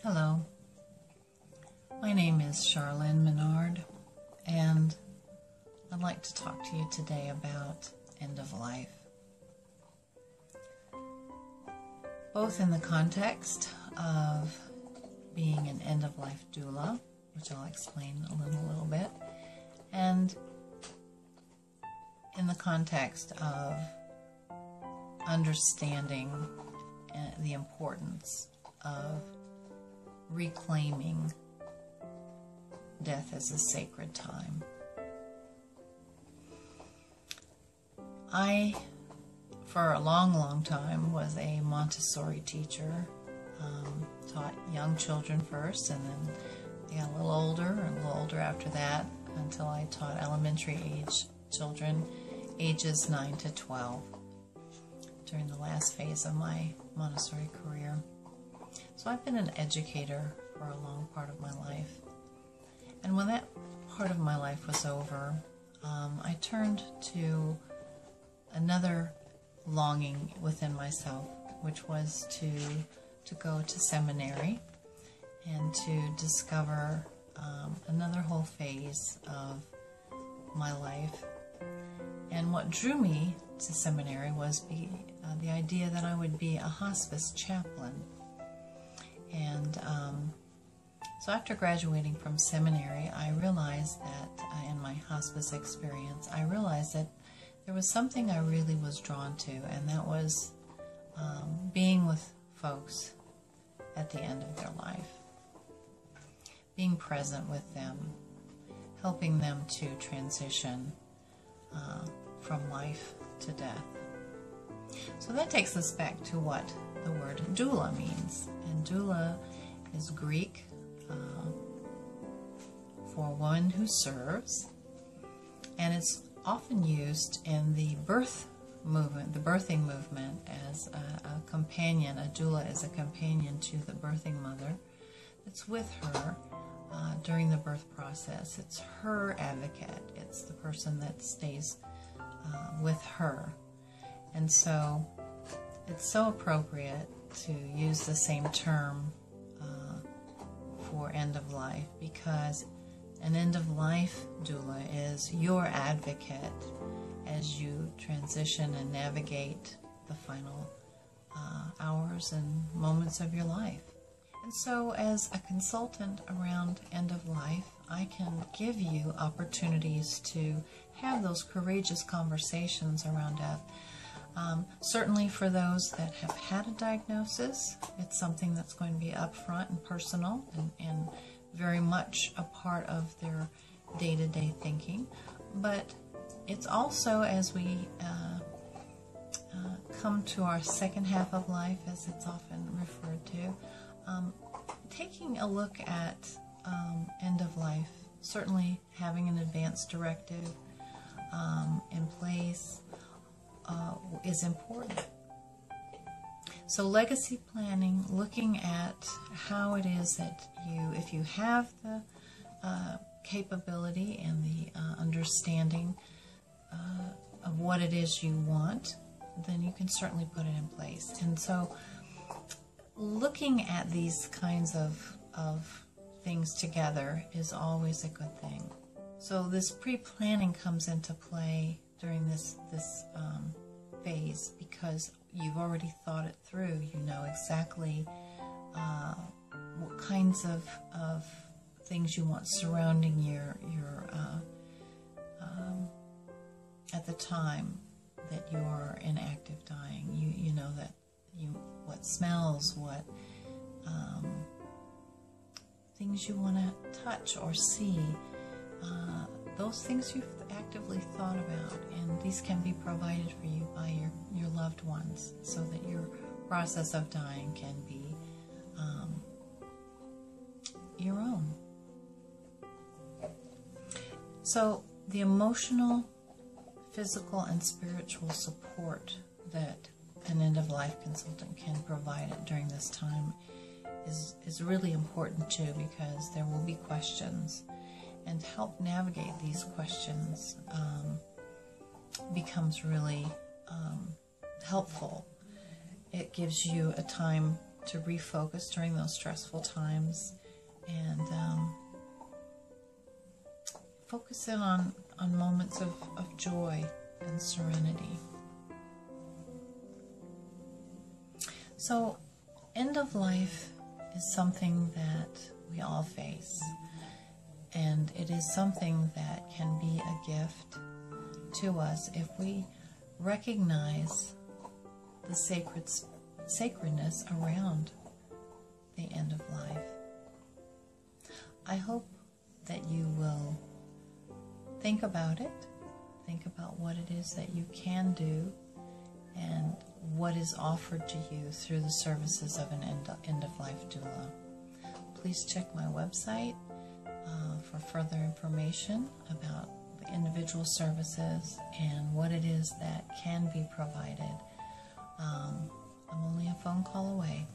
Hello, my name is Sharlyn Menard, and I'd like to talk to you today about end of life, both in the context of being an end of life doula, which I'll explain a little bit, and in the context of understanding the importance of reclaiming death as a sacred time. I, for a long time, was a Montessori teacher. Taught young children first, and then they got a little older after that, until I taught elementary age children, ages 9 to 12, during the last phase of my Montessori career. So I've been an educator for a long part of my life. And when that part of my life was over, I turned to another longing within myself, which was to go to seminary and to discover another whole phase of my life. And what drew me to seminary was the idea that I would be a hospice chaplain. And so after graduating from seminary, I realized that in my hospice experience, I realized that there was something I really was drawn to, and that was being with folks at the end of their life, being present with them, helping them to transition from life to death. So that takes us back to what the word doula means. And doula is Greek for one who serves, and it's often used in the birth movement, the birthing movement, as a companion. A doula is a companion to the birthing mother that's with her during the birth process. It's her advocate. It's the person that stays with her. And so it's so appropriate to use the same term for end of life, because an end of life doula is your advocate as you transition and navigate the final hours and moments of your life. And so as a consultant around end of life, I can give you opportunities to have those courageous conversations around death. Certainly for those that have had a diagnosis, it's something that's going to be upfront and personal and very much a part of their day-to-day thinking. But it's also, as we come to our second half of life, as it's often referred to, taking a look at end of life, certainly having an advance directive in place is important. So legacy planning, looking at how it is that if you have the capability and the understanding of what it is you want, then you can certainly put it in place. And so looking at these kinds of things together is always a good thing. So this pre-planning comes into play during this phase, because you've already thought it through. You know exactly what kinds of things you want surrounding your at the time that you're in active dying. You know that what smells, what things you want to touch or see. Those things you've actively thought about, and these can be provided for you by your loved ones, so that your process of dying can be your own. So the emotional, physical, and spiritual support that an end-of-life consultant can provide during this time is really important too, because there will be questions, and to help navigate these questions becomes really helpful. It gives you a time to refocus during those stressful times, and focus in on moments of joy and serenity. So, end of life is something that we all face, and it is something that can be a gift to us if we recognize the sacredness around the end of life. I hope that you will think about it, think about what it is that you can do and what is offered to you through the services of an end-of-life doula. Please check my website for further information about the individual services and what it is that can be provided. I'm only a phone call away.